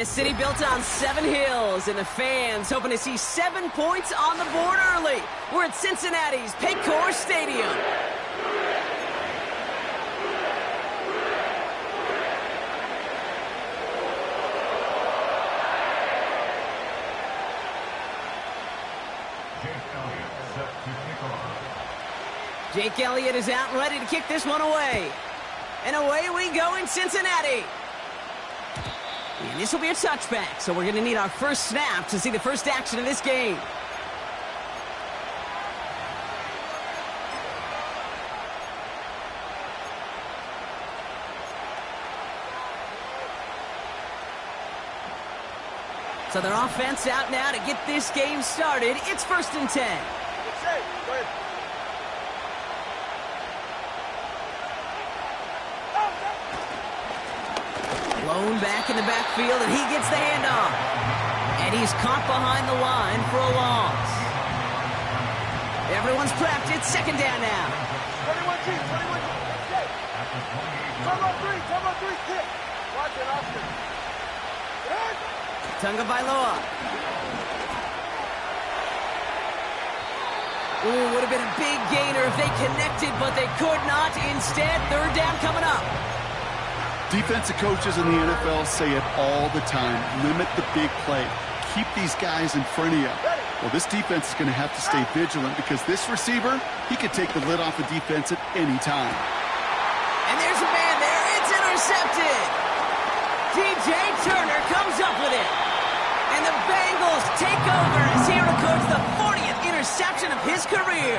A city built on 7 hills, and the fans hoping to see 7 points on the board early. We're at Cincinnati's Paycor Stadium. Jake Elliott is out and ready to kick this one away. And away we go in Cincinnati. And this will be a touchback, so we're going to need our first snap to see the first action of this game. So their offense out now to get this game started. It's 1st and 10. Blown back in the backfield, and he gets the handoff. And he's caught behind the line for a loss. Everyone's prepped. It's 2nd down now. 21 G, 21 G. Okay. Come on 3, kick. Watch it, Austin. Tunga Bailoa. Ooh, would have been a big gainer if they connected, but they could not. Instead, 3rd down coming up. Defensive coaches in the NFL say it all the time. Limit the big play. Keep these guys in front of you. Well, this defense is going to have to stay vigilant because this receiver, he could take the lid off the defense at any time. And there's a man there. It's intercepted. DJ Turner comes up with it. And the Bengals take over as he records the 40th interception of his career.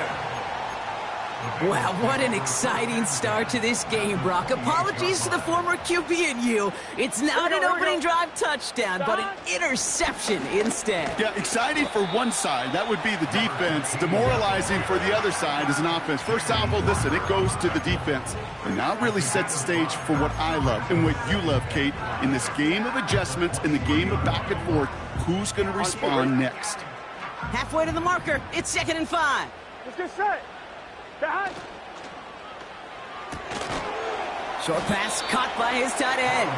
Wow, what an exciting start to this game, Brock. Apologies to the former QB and you. It's not an opening drive touchdown, but an interception instead. Yeah, exciting for one side. That would be the defense. Demoralizing for the other side as an offense. First down, well, listen, it goes to the defense. And now it really sets the stage for what I love and what you love, Kate. In this game of adjustments, in the game of back and forth, who's going to respond next? Halfway to the marker. It's 2nd and 5. Let's get set. Behind. Short pass caught by his tight end.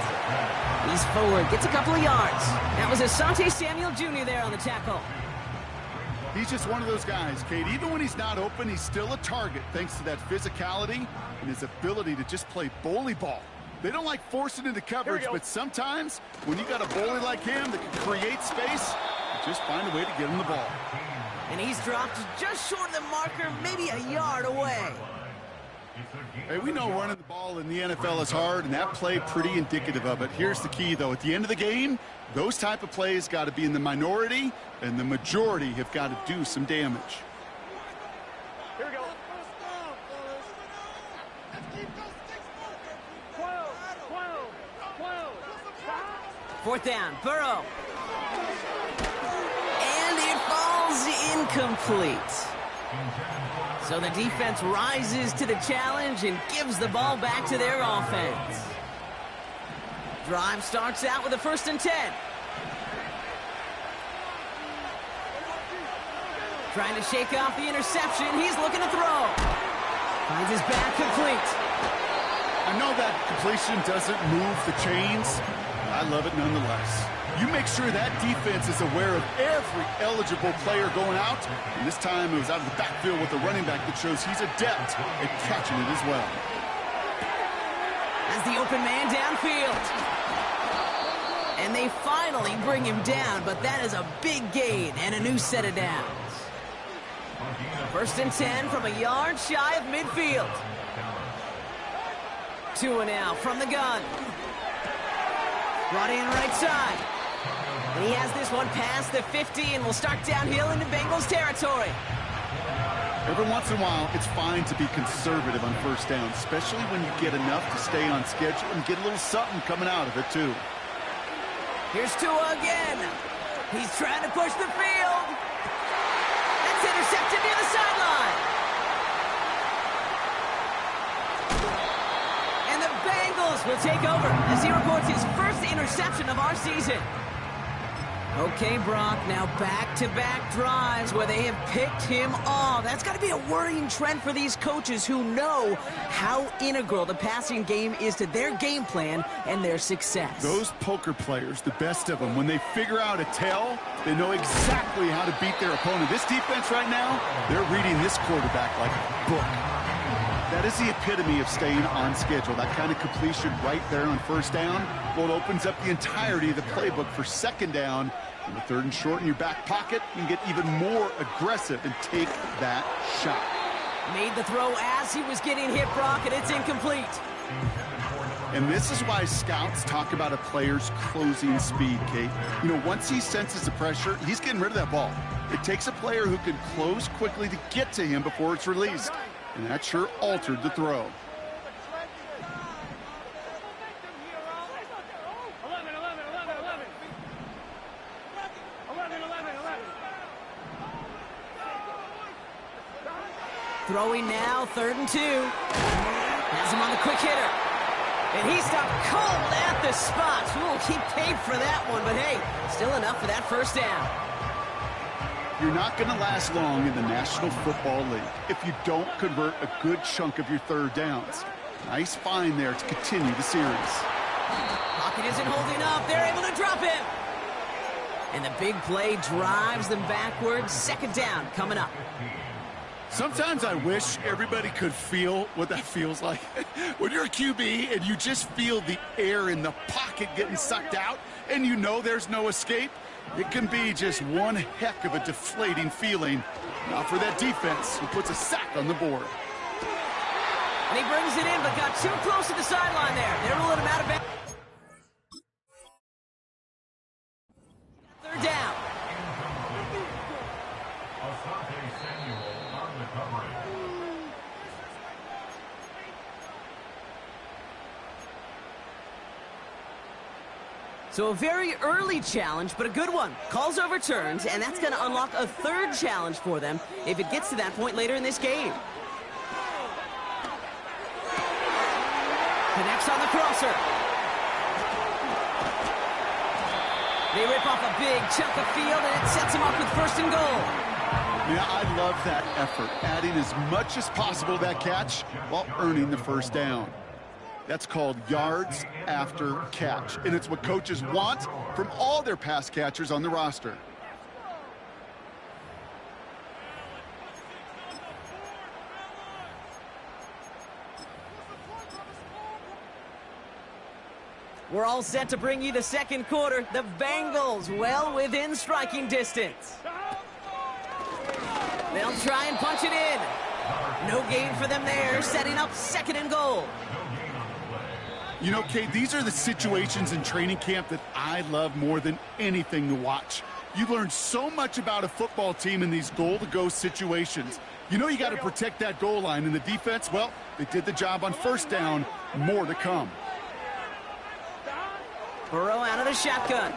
He's forward, gets a couple of yards. That was Asante Samuel Jr. there on the tackle. He's just one of those guys, Kate. Even when he's not open, he's still a target thanks to that physicality and his ability to just play bully ball. They don't like forcing into coverage, but sometimes when you got a bully like him that can create space, you just find a way to get him the ball. And he's dropped just short of the marker, maybe a yard away. Hey, we know running the ball in the NFL is hard, and that play pretty indicative of it. Here's the key, though. At the end of the game, those type of plays got to be in the minority, and the majority have got to do some damage. Here we go. 12. 4th down, Burrow. And it falls incomplete. So the defense rises to the challenge and gives the ball back to their offense. Drive starts out with a 1st and 10. Trying to shake off the interception. He's looking to throw. Finds his back complete. I know that completion doesn't move the chains. I love it nonetheless. You make sure that defense is aware of every eligible player going out. And this time it was out of the backfield with a running back that shows he's adept at catching it as well. As the open man downfield. And they finally bring him down, but that is a big gain and a new set of downs. 1st and 10 from a yard shy of midfield. Tua now from the gun. Brought in right side. And he has this one past the 50 and will start downhill into Bengals territory. Every once in a while, it's fine to be conservative on 1st down, especially when you get enough to stay on schedule and get a little something coming out of it, too. Here's Tua again. He's trying to push the field. That's intercepted near the sideline. And the Bengals will take over as he records his first interception of our season. Okay, Brock, now back-to-back drives where they have picked him off. That's got to be a worrying trend for these coaches who know how integral the passing game is to their game plan and their success. Those poker players, the best of them, when they figure out a tell, they know exactly how to beat their opponent. This defense right now, they're reading this quarterback like a book. That is the epitome of staying on schedule. That kind of completion right there on first down, well, it opens up the entirety of the playbook for second down. And the third and short in your back pocket, you can get even more aggressive and take that shot. Made the throw as he was getting hit, Brock, and it's incomplete. And this is why scouts talk about a player's closing speed, Kate. You know, once he senses the pressure, he's getting rid of that ball. It takes a player who can close quickly to get to him before it's released. And that sure altered the throw. Throwing now, 3rd and 2. Has him on the quick hitter. And he stopped cold at the spot. We'll keep paid for that one, but hey, still enough for that first down. You're not going to last long in the National Football League if you don't convert a good chunk of your third downs. Nice find there to continue the series. Pocket isn't holding up. They're able to drop him. And the big play drives them backwards. Second down coming up. Sometimes I wish everybody could feel what that feels like. When you're a QB and you just feel the air in the pocket getting sucked out and you know there's no escape, it can be just one heck of a deflating feeling. Now for that defense, who puts a sack on the board. And he brings it in, but got too close to the sideline there. They're ruling him out of bounds. Third down. So a very early challenge, but a good one. Calls overturns, and that's going to unlock a third challenge for them if it gets to that point later in this game. Connects on the crosser. They rip off a big chunk of field, and it sets them up with 1st and goal. Yeah, I love that effort, adding as much as possible to that catch while earning the first down. That's called yards after catch, and it's what coaches want from all their pass catchers on the roster. We're all set to bring you the second quarter. The Bengals well within striking distance. They'll try and punch it in. No gain for them there, setting up 2nd and goal. You know, Kate, these are the situations in training camp that I love more than anything to watch. You learn so much about a football team in these goal-to-go situations. You know you got to protect that goal line, and the defense, well, they did the job on first down. More to come. Burrow out of the shotgun.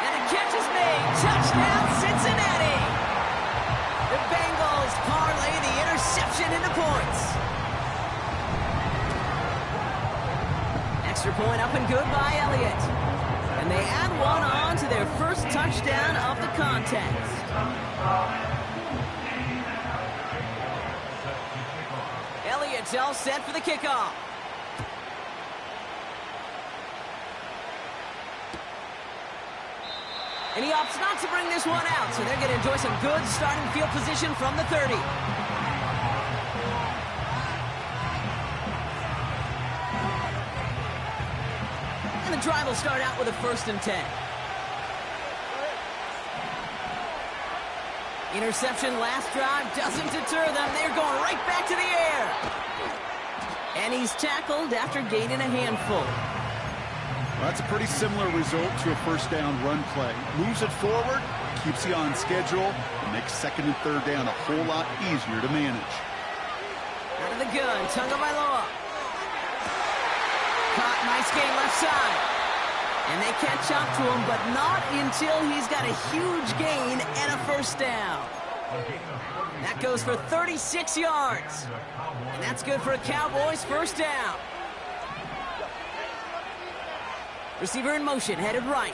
And the catch is made. Touchdown, Cincinnati. The Bengals parlay the interception into points. Extra point up and good by Elliott. And they add one on to their first touchdown of the contest. Elliott's all set for the kickoff. And he opts not to bring this one out, so they're going to enjoy some good starting field position from the 30. And the drive will start out with a 1st and 10. Interception last drive doesn't deter them. They're going right back to the air. And he's tackled after gaining a handful. Well, that's a pretty similar result to a first down run play. Moves it forward, keeps you on schedule, and makes 2nd and 3rd down a whole lot easier to manage. Out of the gun, Tagovailoa. Caught, nice game left side. And they catch up to him, but not until he's got a huge gain and a first down. That goes for 36 yards. And that's good for a Cowboys first down. Receiver in motion, headed right.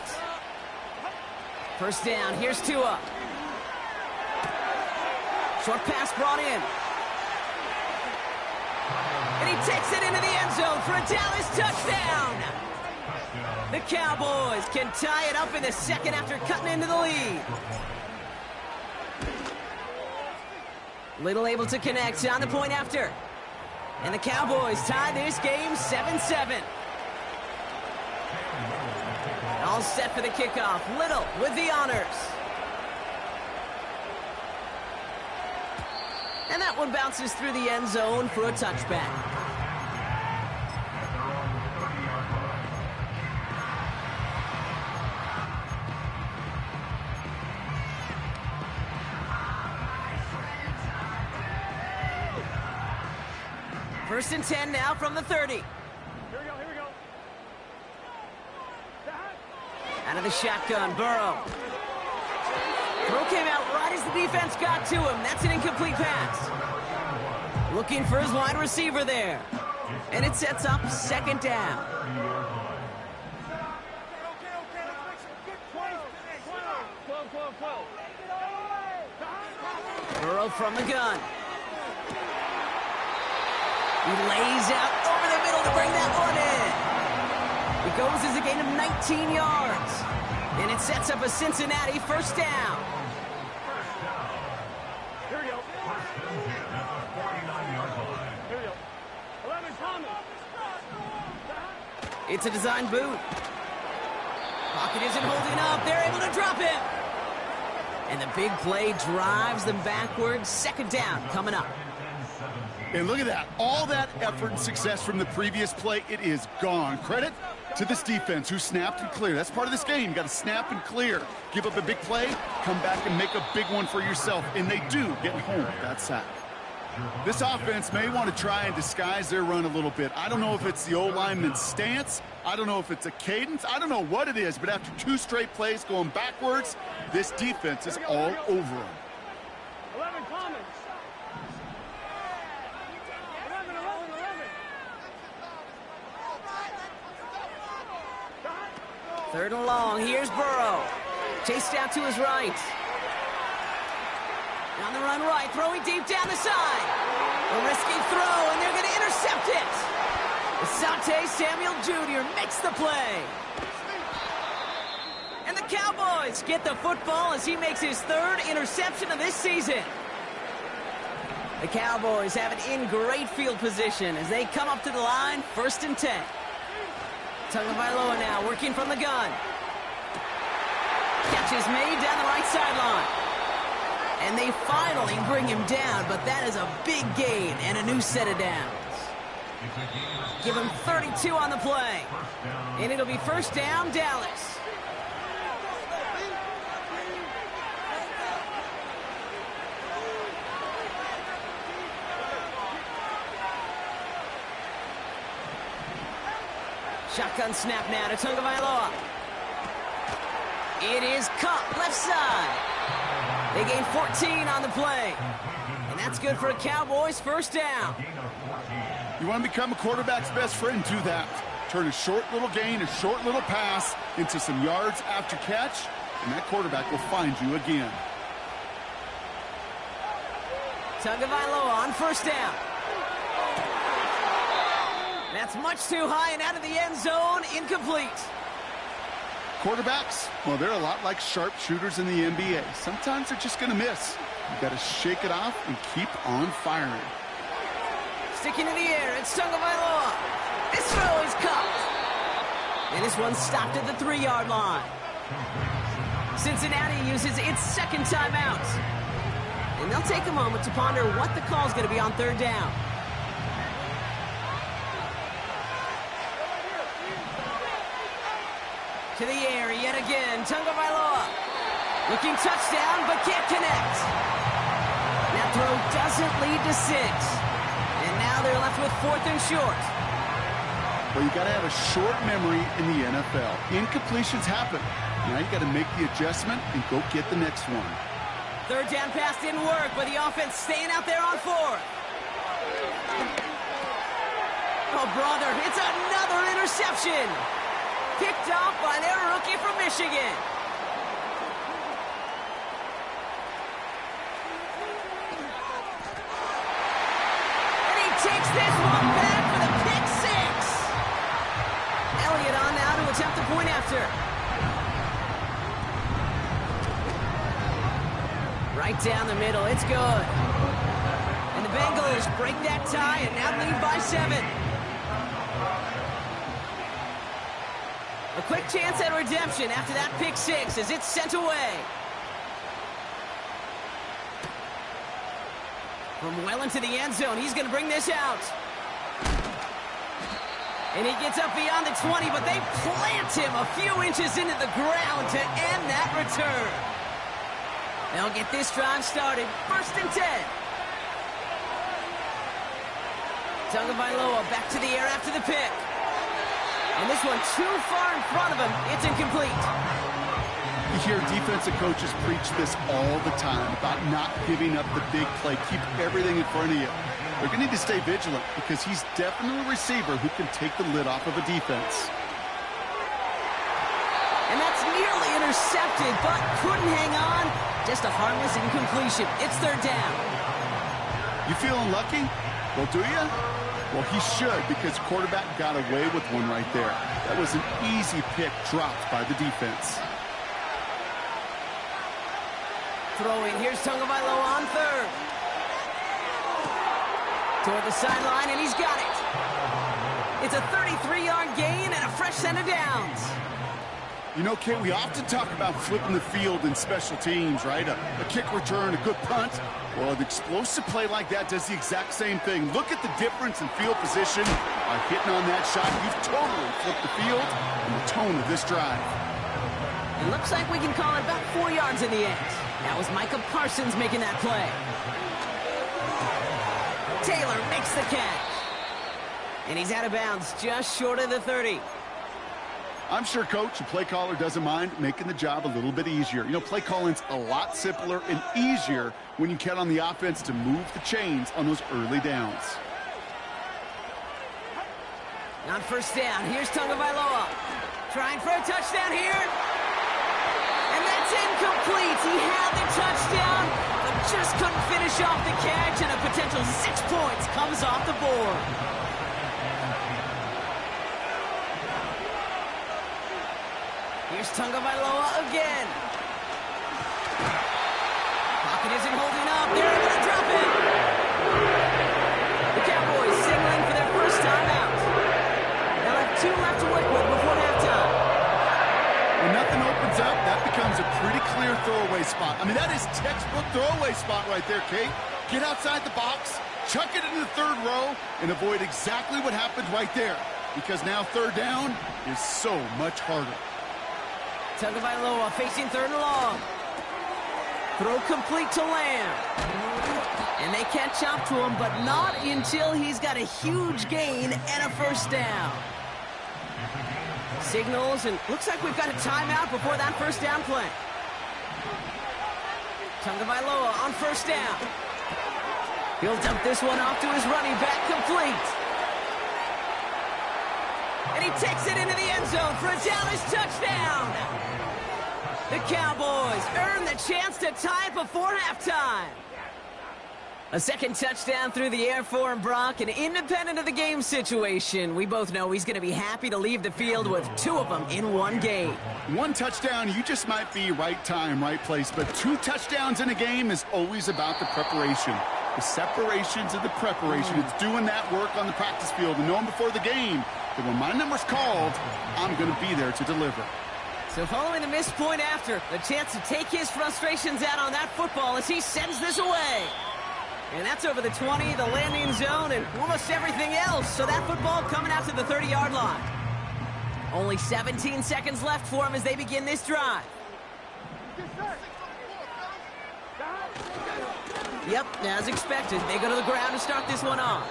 First down, here's Tua. Short pass brought in. And he takes it into the end zone for a Dallas touchdown. The Cowboys can tie it up in the second after cutting into the lead. Little able to connect on the point after. And the Cowboys tie this game 7-7. All set for the kickoff. Little with the honors. And that one bounces through the end zone for a touchback. First and 10 now from the 30. Here we go. Out of the shotgun, Burrow. Throw came out right as the defense got to him. That's an incomplete pass. Looking for his wide receiver there. And it sets up second down. Burrow from the gun. He lays out over the middle to bring that one in. It goes as a gain of 19 yards. And it sets up a Cincinnati first down. Here we go. 11 Thomas. It's a design boot. Pocket isn't holding up. They're able to drop him. And the big play drives them backwards. Second down coming up. And look at that. All that effort and success from the previous play, it is gone. Credit to this defense who snapped and cleared. That's part of this game. You got to snap and clear. Give up a big play, come back and make a big one for yourself. And they do get home with that sack. This offense may want to try and disguise their run a little bit. I don't know if it's the O-lineman's stance. I don't know if it's a cadence. I don't know what it is. But after two straight plays going backwards, this defense is all over them. 11 Thomas. 3rd and long. Here's Burrow. Chased out to his right. On the run right. Throwing deep down the side. A risky throw, and they're going to intercept it. Asante Samuel Jr. makes the play. And the Cowboys get the football as he makes his 3rd interception of this season. The Cowboys have it in great field position as they come up to the line, 1st and 10. Tagovailoa now working from the gun. Catch is made down the right sideline. And they finally bring him down, but that is a big gain and a new set of downs. Give him 32 on the play. And it'll be first down, Dallas. Shotgun snap now to Tagovailoa. It is caught left side. They gain 14 on the play. And that's good for a Cowboys first down. You want to become a quarterback's best friend, do that. Turn a short little gain, a short little pass into some yards after catch, and that quarterback will find you again. Tagovailoa on first down. That's much too high and out of the end zone, incomplete. Quarterbacks, well, they're a lot like sharpshooters in the NBA. Sometimes they're just going to miss. You've got to shake it off and keep on firing. Sticking in the air, it's Tagovailoa. This throw is caught. And this one stopped at the 3-yard line. Cincinnati uses its second timeout. And they'll take a moment to ponder what the call is going to be on 3rd down. To the air yet again, Tagovailoa. Looking touchdown, but can't connect. That throw doesn't lead to 6. And now they're left with 4th and short. Well, you got to have a short memory in the NFL. Incompletions happen. Now you got to make the adjustment and go get the next one. 3rd down pass didn't work, but the offense staying out there on 4th. Oh, brother, it's another interception. picked off by their rookie from Michigan. And he takes this one back for the pick six. Elliott on now to attempt the point after. Right down the middle, it's good. And the Bengals break that tie and now lead by 7. A quick chance at redemption after that pick six as it's sent away. From well into the end zone, he's going to bring this out. And he gets up beyond the 20, but they plant him a few inches into the ground to end that return. They'll get this drive started. 1st and 10. Tagovailoa back to the air after the pick. And this one too far in front of him. It's incomplete. You hear defensive coaches preach this all the time about not giving up the big play. Keep everything in front of you. They're going to need to stay vigilant because he's definitely a receiver who can take the lid off of a defense. And that's nearly intercepted, but couldn't hang on. Just a harmless incompletion. It's 3rd down. You feeling lucky? Well, do you? Well, he should, because quarterback got away with one right there. That was an easy pick dropped by the defense. Throwing, here's Tagovailoa on 3rd. Toward the sideline, and he's got it. It's a 33-yard gain and a fresh set of downs. You know, Kate, we often talk about flipping the field in special teams, right? A kick return, a good punt. Well, an explosive play like that does the exact same thing. Look at the difference in field position. By hitting on that shot, you've totally flipped the field and the tone of this drive. It looks like we can call it about 4 yards in the end. That was Micah Parsons making that play. Taylor makes the catch. And he's out of bounds just short of the 30. I'm sure coach and play caller doesn't mind making the job a little bit easier. You know, play calling's a lot simpler and easier when you count on the offense to move the chains on those early downs. On 1st down, here's Tagovailoa. Trying for a touchdown here. And that's incomplete. He had the touchdown, but just couldn't finish off the catch, and a potential 6 points comes off the board. Here's Tagovailoa again. Pocket isn't holding up. They're able to drop it. The Cowboys signaling for their first timeout. They'll have 2 left to work with before halftime. When nothing opens up, that becomes a pretty clear throwaway spot. I mean, that is textbook throwaway spot right there, Kate. Get outside the box, chuck it into the 3rd row, and avoid exactly what happened right there. Because now 3rd down is so much harder. Tagovailoa facing 3rd and long. Throw complete to Lamb. And they catch up to him, but not until he's got a huge gain and a 1st down. Signals, and looks like we've got a timeout before that 1st down play. Tagovailoa on 1st down. He'll dump this one off to his running back, complete. And he takes it into the end zone for a Dallas touchdown. The Cowboys earn the chance to tie before halftime. A 2nd touchdown through the air for him, Brock, and independent of the game situation, we both know he's going to be happy to leave the field with 2 of them in one game. 1 touchdown, you just might be right time, right place, but 2 touchdowns in a game is always about the preparation. The separations and the preparation. It's doing that work on the practice field and knowing before the game that when my number's called, I'm going to be there to deliver. So following the missed point after, the chance to take his frustrations out on that football as he sends this away. And that's over the 20, the landing zone, and almost everything else. So that football coming out to the 30-yard line. Only 17 seconds left for him as they begin this drive. Yep, as expected, they go to the ground to start this one off.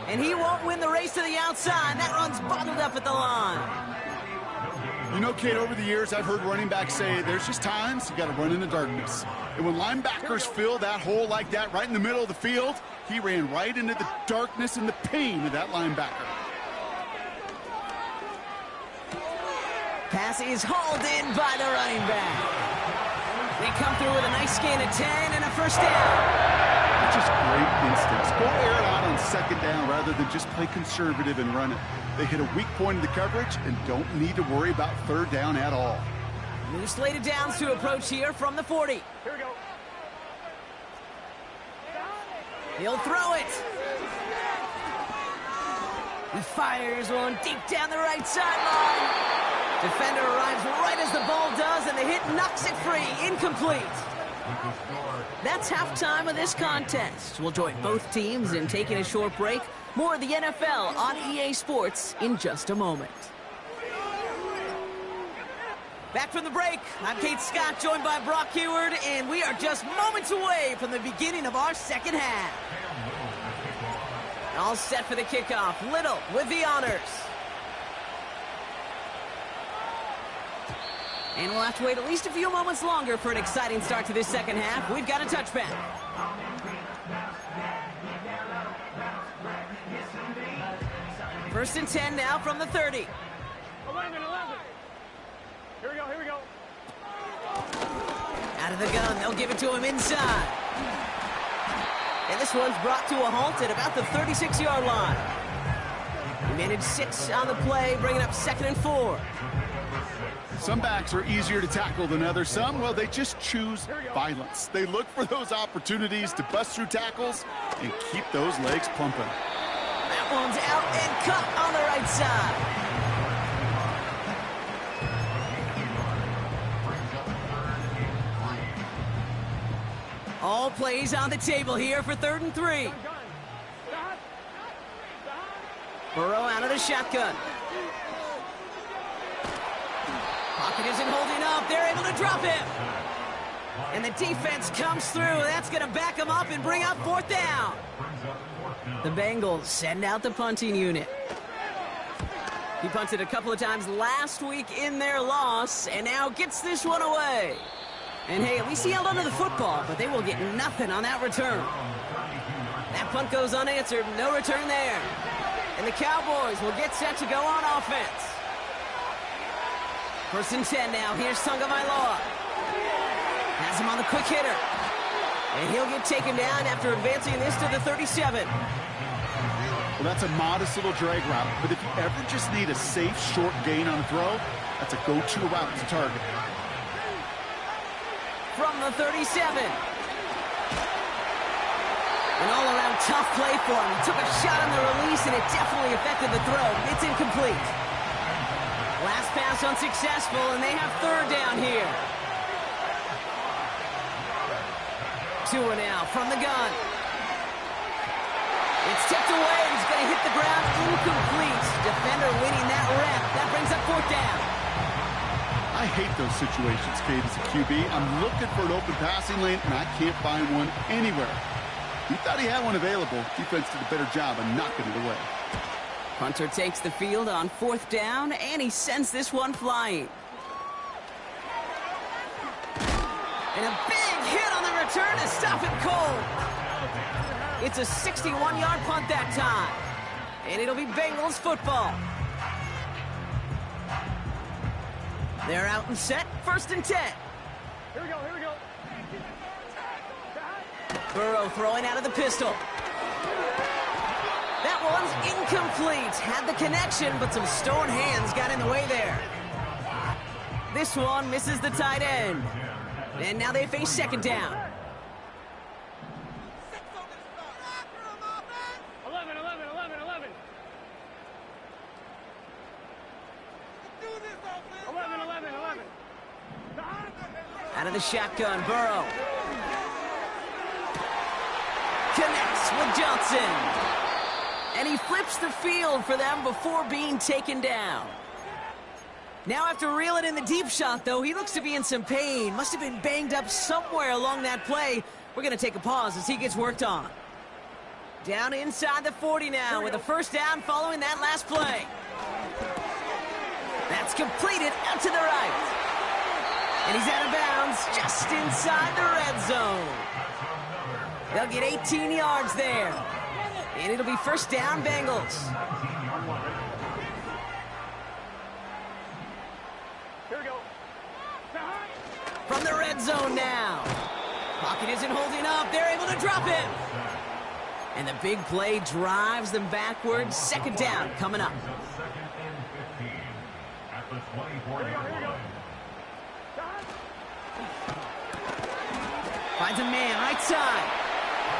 And he won't win the race to the outside. That run's bottled up at the line. You know, Kate, over the years, I've heard running backs say there's just times you got to run in the darkness. And when linebackers fill that hole like that right in the middle of the field, he ran right into the darkness and the pain of that linebacker. pass is hauled in by the running back. They come through with a nice gain of 10 and a first down. Just great instincts. Go air it out on second down rather than just play conservative and run it. They hit a weak point in the coverage and don't need to worry about third down at all. New slated downs to approach here from the 40. Here we go. He'll throw it. He fires one deep down the right sideline. Defender arrives right as the ball does, and the hit knocks it free. Incomplete. That's halftime of this contest. We'll join both teams in taking a short break. More of the NFL on EA Sports in just a moment. Back from the break, I'm Kate Scott, joined by Brock Heward, and we are just moments away from the beginning of our second half. All set for the kickoff. Little with the honors. And we'll have to wait at least a few moments longer for an exciting start to this second half. We've got a touchback. First and 10 now from the 30. 11. Here we go, here we go. Out of the gun, they'll give it to him inside. And this one's brought to a halt at about the 36-yard line. He managed 6 on the play, bringing up 2nd and 4. Some backs are easier to tackle than others. Some, well, they just choose violence. They look for those opportunities to bust through tackles and keep those legs pumping. That one's out and cut on the right side. All plays on the table here for 3rd and 3. Burrow out of the shotgun. Pocket isn't holding up. They're able to drop him. And the defense comes through. That's going to back him up and bring up 4th down. The Bengals send out the punting unit. He punted a couple of times last week in their loss and now gets this one away. And hey, at least he held onto the football, but they will get nothing on that return. That punt goes unanswered, no return there. And the Cowboys will get set to go on offense. 1st and 10 now, here's Tagovailoa. Has him on the quick hitter. And he'll get taken down after advancing this to the 37. Well, that's a modest little drag route, but if you ever just need a safe, short gain on a throw, that's a go-to route to target. From the 37. An all-around tough play for him. He took a shot on the release, and it definitely affected the throw. It's incomplete. Last pass unsuccessful, and they have 3rd down here. Tua now from the gun. It's tipped away, and he's going to hit the ground incomplete. Defender winning that rep. That brings up 4th down. I hate those situations, Kate, as a QB. I'm looking for an open passing lane, and I can't find one anywhere. He thought he had one available. Defense did a better job of knocking it away. Hunter takes the field on 4th down, and he sends this one flying. And a big hit on the return to stop it cold. It's a 61-yard punt that time. And it'll be Bengals football. They're out and set. 1st and 10. Here we go, here we go. Burrow throwing out of the pistol. That one's incomplete. Had the connection, but some stone hands got in the way there. This one misses the tight end. And now they face 2nd down. 11. Out of the shotgun, Burrow. Connects with Johnson. And he flips the field for them before being taken down. Now after reeling in the deep shot, though, he looks to be in some pain. Must have been banged up somewhere along that play. We're going to take a pause as he gets worked on. Down inside the 40 now with a 1st down following that last play. That's completed out to the right. And he's out of bounds just inside the red zone. They'll get 18 yards there. And it'll be 1st down, Bengals. From the red zone now. Pocket isn't holding up. They're able to drop him. And the big play drives them backwards. Second down coming up. Finds a man right side.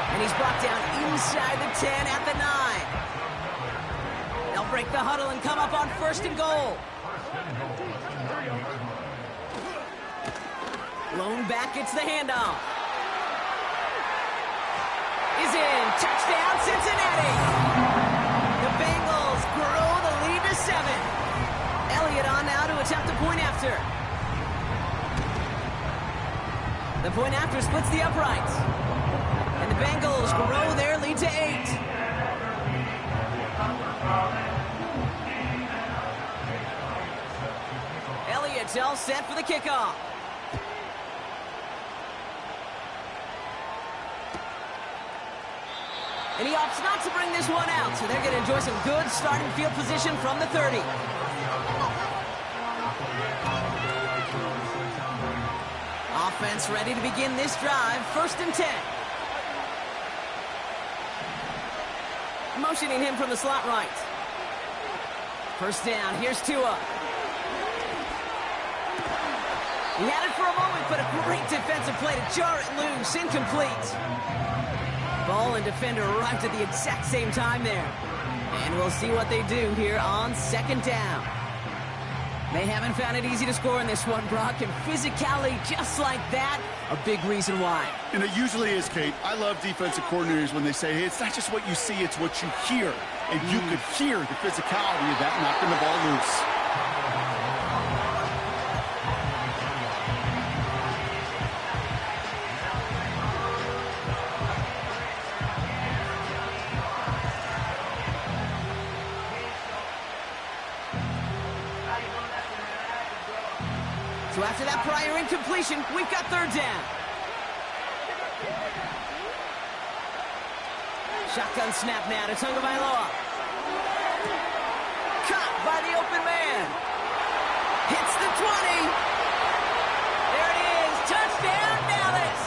And he's brought down inside the 10 at the 9. They'll break the huddle and come up on 1st and goal. Lone back gets the handoff. Is in. Touchdown, Cincinnati. The Bengals grow the lead to 7. Elliott on now to attempt a point after. The point after splits the uprights. And the Bengals grow their lead to 8. Elliott's all set for the kickoff. And he opts not to bring this one out, so they're going to enjoy some good starting field position from the 30. Offense ready to begin this drive. 1st and 10. Motioning him from the slot right. 1st down. Here's Tua. He had it for a moment, but a great defensive play to jar it loose. Incomplete. Ball and defender arrived at the exact same time there. And we'll see what they do here on 2nd down. They haven't found it easy to score in this one, Brock, and physicality just like that, a big reason why. And it usually is, Kate. I love defensive coordinators when they say, hey, it's not just what you see, it's what you hear. And you could hear the physicality of that knocking the ball loose. So after that prior incompletion, we've got 3rd down. Shotgun snap now to Tagovailoa. Caught by the open man. Hits the 20. There it is. Touchdown, Dallas.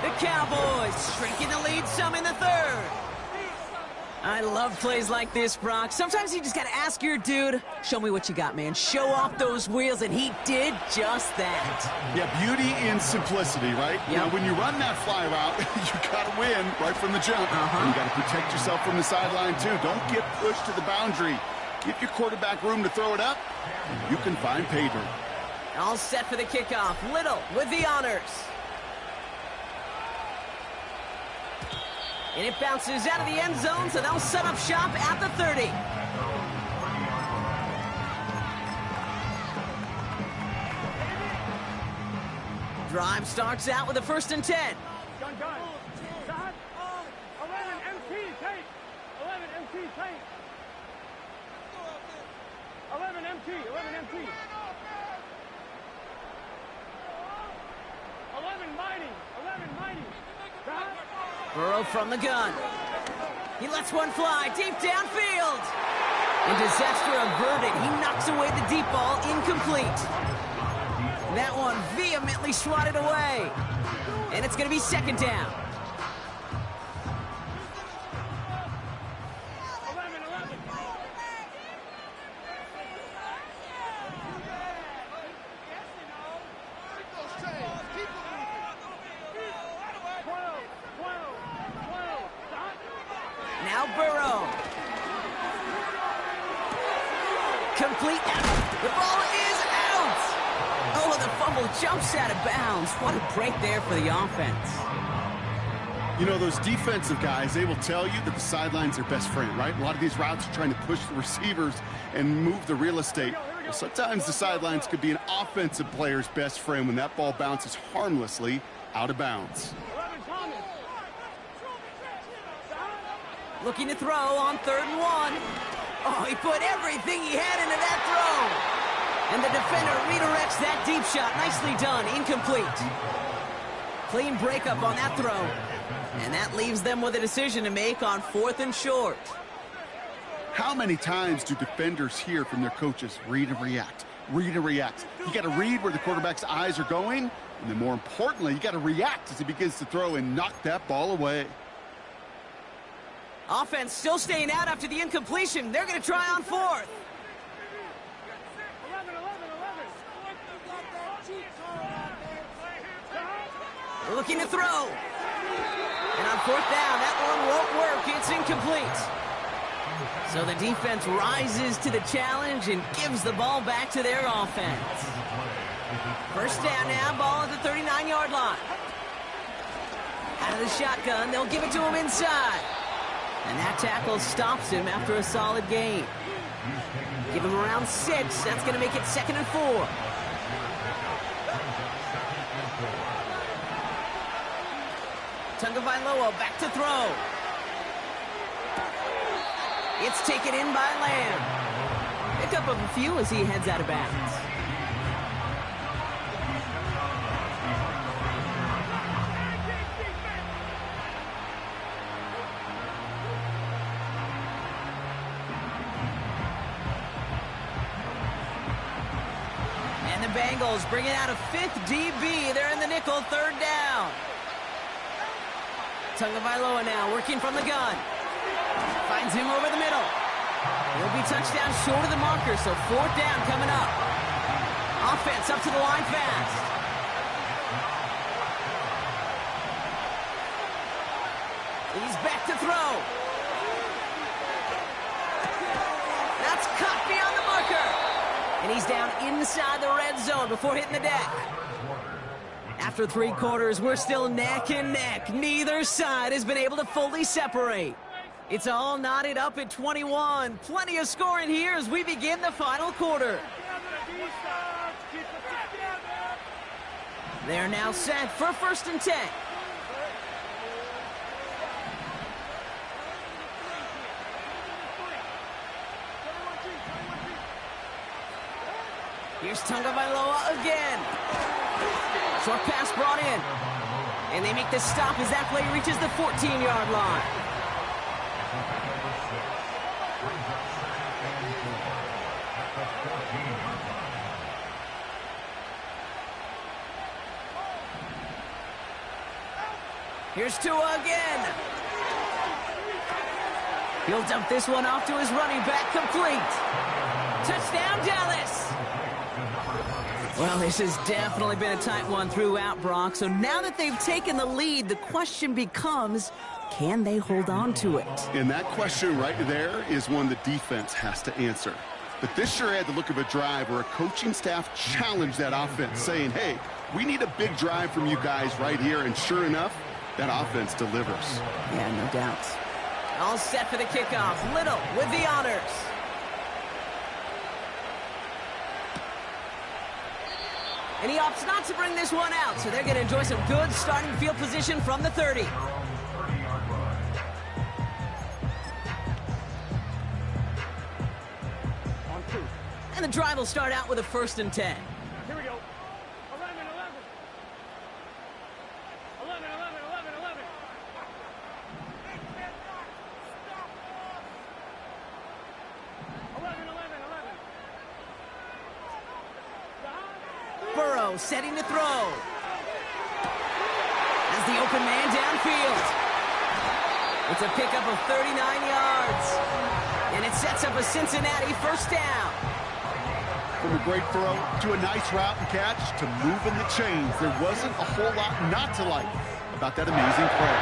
The Cowboys shrinking the lead some in the 3rd. I love plays like this, Brock. Sometimes you just got to ask your dude, show me what you got, man. Show off those wheels, and he did just that. Yeah, beauty in simplicity, right? Yep. Now, when you run that fly route, you got to win right from the jump. And you got to protect yourself from the sideline, too. Don't get pushed to the boundary. Give your quarterback room to throw it up, and you can find pay dirt. All set for the kickoff. Little with the honors. And it bounces out of the end zone, so they'll set up shop at the 30. Drive starts out with a 1st and 10. Gun. 11 MT, take. 11 MT, take. 11 MT. 11 mighty. Burrow from the gun. He lets one fly deep downfield. And disaster averted. He knocks away the deep ball, incomplete. That one vehemently swatted away. And it's going to be 2nd down. 11. Now Burrow. Complete. The ball is out. Oh, the fumble jumps out of bounds. What a break there for the offense. You know, those defensive guys, they will tell you that the sideline's their best friend, right? A lot of these routes are trying to push the receivers and move the real estate. Well, sometimes the sidelines could be an offensive player's best friend when that ball bounces harmlessly out of bounds. Looking to throw on 3rd and 1. Oh, he put everything he had into that throw. And the defender redirects that deep shot. Nicely done. Incomplete. Clean breakup on that throw. And that leaves them with a decision to make on 4th and short. How many times do defenders hear from their coaches, read and react? read and react. You got to read where the quarterback's eyes are going, and then more importantly, you got to react as he begins to throw and knock that ball away. Offense still staying out after the incompletion. They're going to try on fourth. 11. Looking to throw. And on fourth down, that one won't work. It's incomplete. So the defense rises to the challenge and gives the ball back to their offense. First down now, ball at the 39-yard line. Out of the shotgun, they'll give it to him inside. And that tackle stops him after a solid gain. Give him around 6. That's going to make it 2nd and 4. Tagovailoa back to throw. It's taken in by Lamb. Pickup of a few as he heads out of bounds. And the Bengals bring it out a 5th DB. They're in the nickel, 3rd down. Tagovailoa now working from the gun. Finds him over the middle. He'll be touchdown short of the marker, so 4th down coming up. Offense up to the line fast. He's back to throw. That's caught beyond the marker. And he's down inside the red zone before hitting the deck. After 3 quarters, we're still neck and neck. Neither side has been able to fully separate. It's all knotted up at 21. Plenty of scoring here as we begin the final quarter. They're now set for 1st and 10. Here's Tagovailoa again. Short pass brought in. And they make the stop as that play reaches the 14-yard line. Here's Tua again. He'll dump this one off to his running back, complete. Touchdown, Dallas. Well, this has definitely been a tight one throughout, Brock. So now that they've taken the lead, the question becomes, can they hold on to it? And that question right there is one the defense has to answer. But this sure had the look of a drive where a coaching staff challenged that offense, saying, hey, we need a big drive from you guys right here. And sure enough, that offense delivers. Yeah, no doubt. All set for the kickoff. Little with the honors. And he opts not to bring this one out, so they're going to enjoy some good starting field position from the 30. And the drive will start out with a 1st and 10. Here we go. 11. 11. Burrow setting to throw. As the open man downfield. It's a pickup of 39 yards. And it sets up a Cincinnati 1st down. From a great throw to a nice route and catch to moving the chains, there wasn't a whole lot not to like about that amazing play.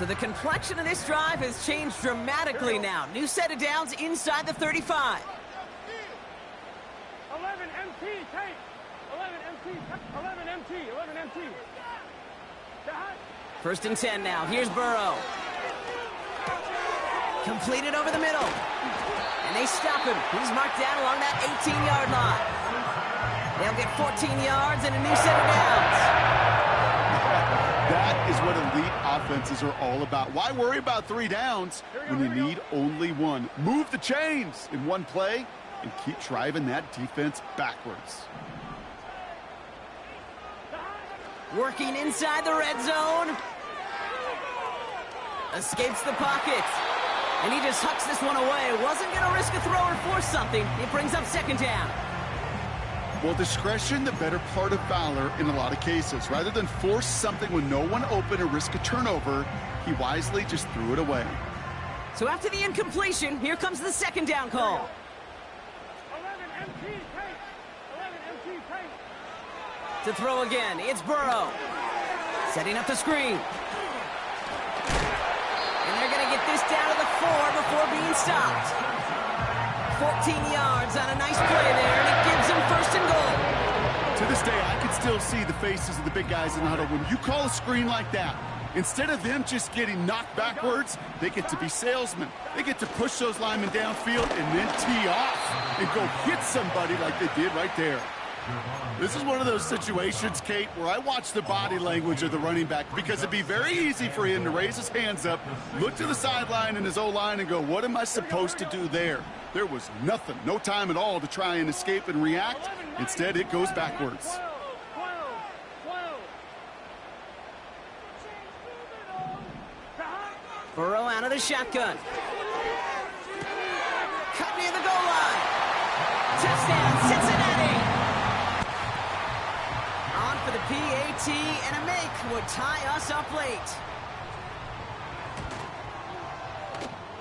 So the complexion of this drive has changed dramatically now. New set of downs inside the 35. 11 MT, take. 11 MT, 11 MT, 11 MT. 1st and 10 now. Here's Burrow. Completed over the middle. And they stop him. He's marked down along that 18-yard line. They'll get 14 yards and a new set of downs. That is what elite offenses are all about. Why worry about 3 downs when you need only 1? Move the chains in one play and keep driving that defense backwards. Working inside the red zone. Escapes the pocket. And he just hucks this one away. Wasn't going to risk a throw or force something. It brings up second down. Well, discretion, the better part of valor in a lot of cases. Rather than force something when no one open or risk a turnover, he wisely just threw it away. So after the incompletion, here comes the second down call. 11 MT paint. 11 MT paint. To throw again, it's Burrow. Setting up the screen. And they're going to get this down to the 4 before being stopped. 14 yards on a nice play there, and it gives him first and goal. To this day, I can still see the faces of the big guys in the huddle. When you call a screen like that, instead of them just getting knocked backwards, they get to be salesmen. They get to push those linemen downfield and then tee off and go hit somebody like they did right there. This is one of those situations, Kate, where I watch the body language of the running back because it'd be very easy for him to raise his hands up, look to the sideline and his O-line and go, what am I supposed to do there? There was nothing, no time at all to try and escape and react. Instead, it goes backwards. 12. Burrow out of the shotgun. Cut near the goal line. Touchdown, Cincinnati. On for the PAT, and a make would tie us up late.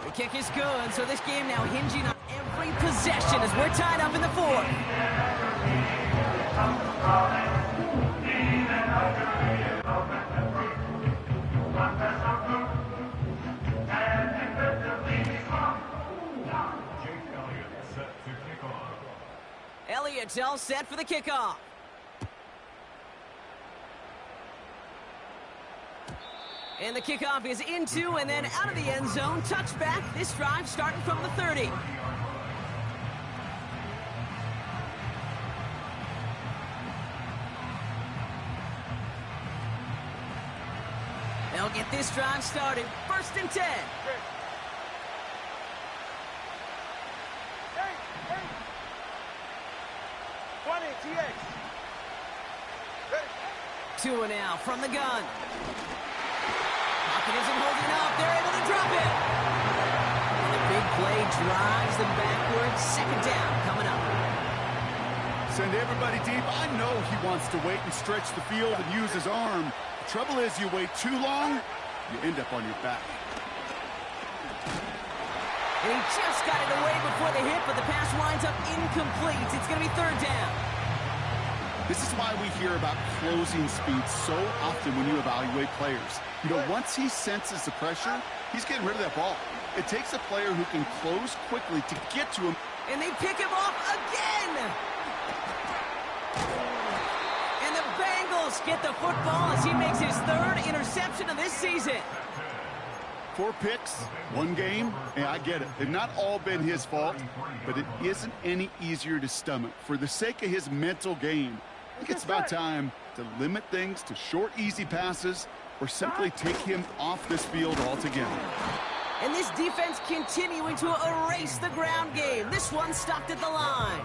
The kick is good, so this game now hinging on every possession as we're tied up in the fourth. Elliott's all set for the kickoff. And the kickoff is into and then out of the end zone. Touchback. This drive starting from the 30. They'll get this drive started. First and 10. Hey. 20 TX. Two and out from the gun. Pocket isn't holding up. They're able to drop it. And the big play drives them backwards. Second down coming up. Send everybody deep. I know he wants to wait and stretch the field and use his arm. The trouble is, you wait too long, you end up on your back. And he just got it away before the hit, but the pass winds up incomplete. It's going to be third down. This is why we hear about closing speed so often when you evaluate players. You know, once he senses the pressure, he's getting rid of that ball. It takes a player who can close quickly to get to him. And they pick him off again. And the Bengals get the football as he makes his third interception of this season. 4 picks, 1 game. Yeah, I get it. They've not all been his fault, but it isn't any easier to stomach. For the sake of his mental game, I think it's about time to limit things to short, easy passes or simply take him off this field altogether. And this defense continuing to erase the ground game. This one stopped at the line.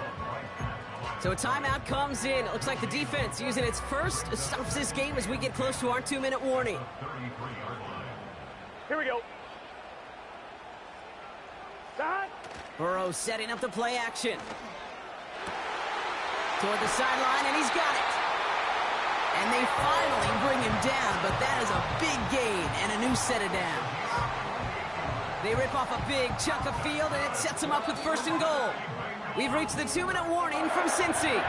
So a timeout comes in. It looks like the defense using its first stops this game as we get close to our 2-minute warning. Here we go. Stop. Burrow setting up the play action. Toward the sideline, and he's got it. And they finally bring him down, but that is a big gain and a new set of downs. They rip off a big chunk of field, and it sets them up with first and goal. We've reached the 2-minute warning from Cincy.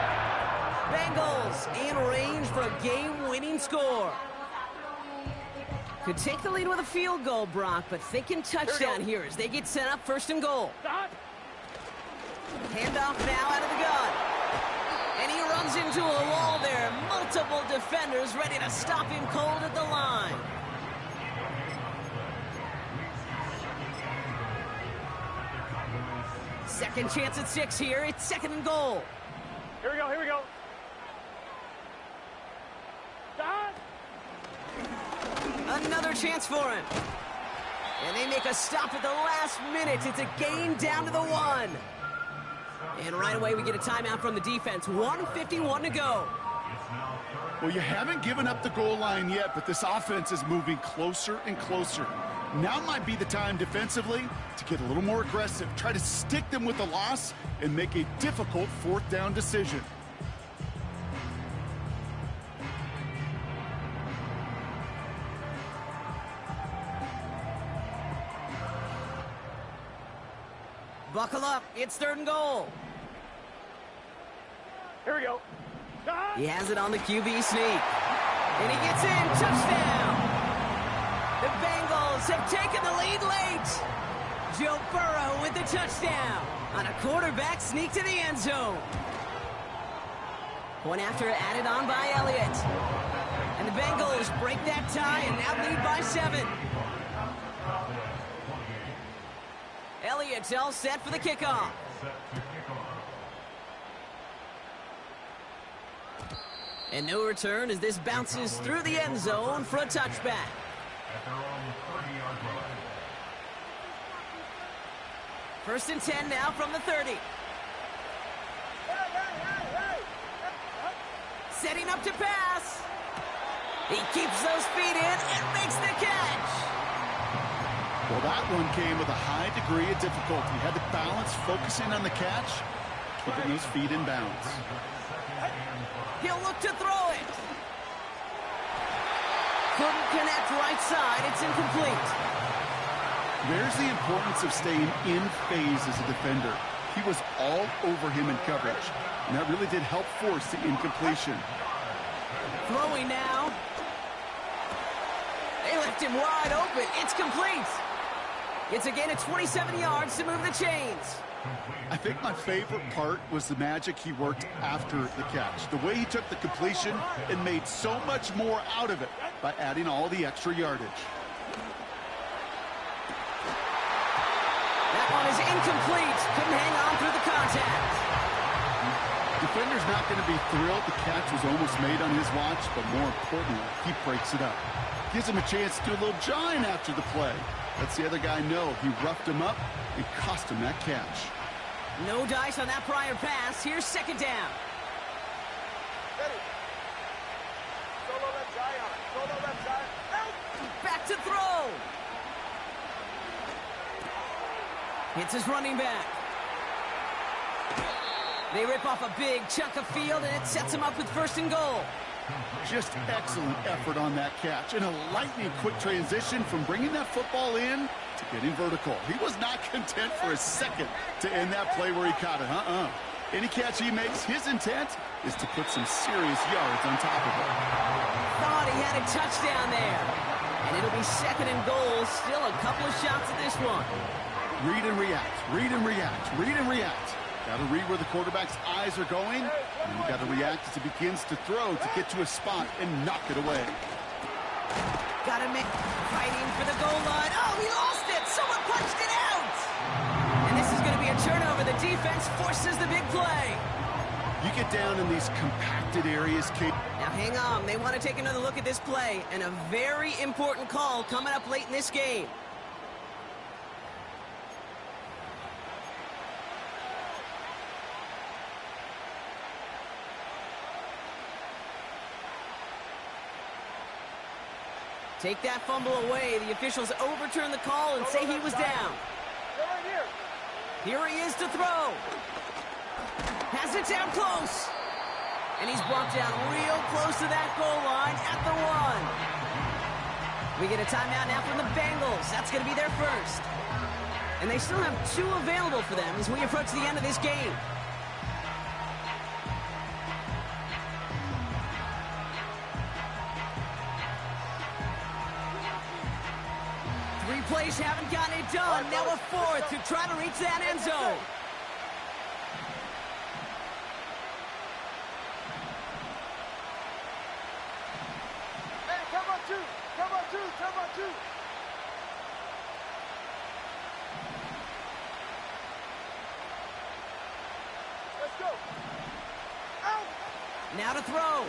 Bengals in range for a game-winning score. Could take the lead with a field goal, Brock, but thinking touchdown here as they get set up first and goal. Stop. Handoff now out of the gun. And he runs into a wall there. Multiple defenders ready to stop him cold at the line. Second chance at 6 here. It's second and goal. Here we go. Stop. Another chance for him. And they make a stop at the last minute. It's a gain down to the 1. And right away we get a timeout from the defense. 1:51 to go. Well, you haven't given up the goal line yet, but this offense is moving closer and closer. Now might be the time defensively to get a little more aggressive, try to stick them with the loss, and make a difficult fourth down decision. Buckle up, it's 3rd and goal. Here we go. He has it on the QB sneak. And he gets in, touchdown! The Bengals have taken the lead late. Joe Burrow with the touchdown on a quarterback sneak to the end zone. Point after added on by Elliott. And the Bengals break that tie and now lead by 7. Elliott's all set for the kickoff. And no return as this bounces through the end zone for a touchback. First and 10 now from the 30. Setting up to pass. He keeps those feet in and makes the catch. Well, that one came with a high degree of difficulty. He had to balance focusing on the catch, keeping those feet in bounds. He'll look to throw it. Couldn't connect right side. It's incomplete. There's the importance of staying in phase as a defender. He was all over him in coverage, and that really did help force the incompletion. Throwing now. They left him wide open. It's complete. It's a gain of 27 yards to move the chains. I think my favorite part was the magic he worked after the catch. The way he took the completion and made so much more out of it by adding all the extra yardage. That one is incomplete. Couldn't hang on through the contact. Defender's not going to be thrilled the catch was almost made on his watch, but more importantly, he breaks it up. Gives him a chance to do a little jawing after the play. Lets the other guy know he roughed him up and cost him that catch. No dice on that prior pass. Here's 2nd down. Ready. Solo left side on it. Solo left side. Out. Back to throw. Hits his running back. They rip off a big chunk of field, and it sets him up with 1st and goal. Just excellent effort on that catch, and a lightning quick transition from bringing that football in to getting vertical. He was not content for a second to end that play where he caught it. Any catch he makes, his intent is to put some serious yards on top of it. Thought he had a touchdown there. And it'll be 2nd and goal. Still a couple of shots at this one. Read and react, read and react, read and react. Got to read where the quarterback's eyes are going, and you got to react as he begins to throw to get to a spot and knock it away. Got him fighting for the goal line. Oh, he lost it. Someone punched it out. And this is going to be a turnover. The defense forces the big play. You get down in these compacted areas, Kate. Now hang on. They want to take another look at this play, and a very important call coming up late in this game. Take that fumble away. The officials overturn the call and say he was down. Here he is to throw. Has it down close. And he's brought down real close to that goal line at the 1. We get a timeout now from the Bengals. That's going to be their first. And they still have 2 available for them as we approach the end of this game. Plays haven't gotten it done. Now a 4th to try to reach that end zone. Hey, come on 2. Come on 2. Come on 2. Let's go. Out. Now to throw.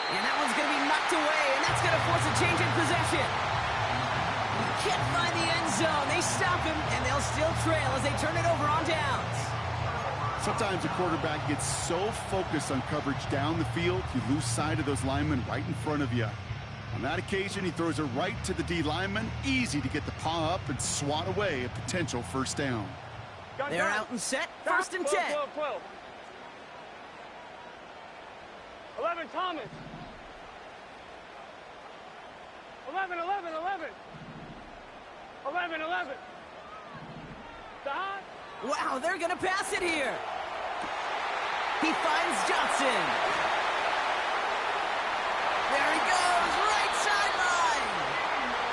And that one's going to be knocked away, and that's going to force a change in possession. He can't find the end zone. They stop him, and they'll still trail as they turn it over on downs. Sometimes a quarterback gets so focused on coverage down the field, you lose sight of those linemen right in front of you. On that occasion, he throws it right to the D lineman. Easy to get the paw up and swat away a potential first down. They're out and set. First and 10. 12. 11, Thomas. 11. 11. Stop. Wow, they're going to pass it here. He finds Johnson. There he goes, right sideline.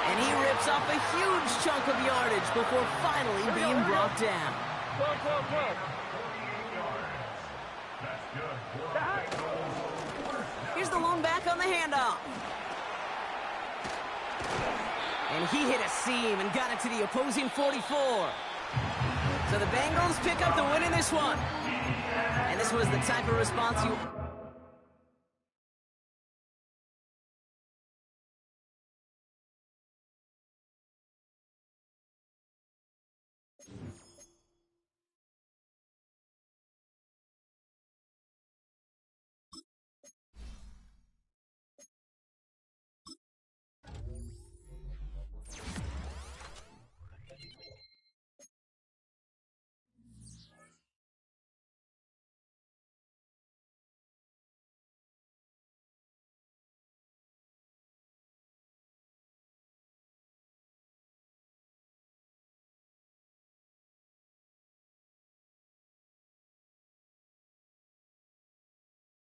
And he rips off a huge chunk of yardage before finally being brought down. 12. Here's the lone back on the handoff. And he hit a seam and got it to the opposing 44. So the Bengals pick up the win in this one. And this was the type of response you...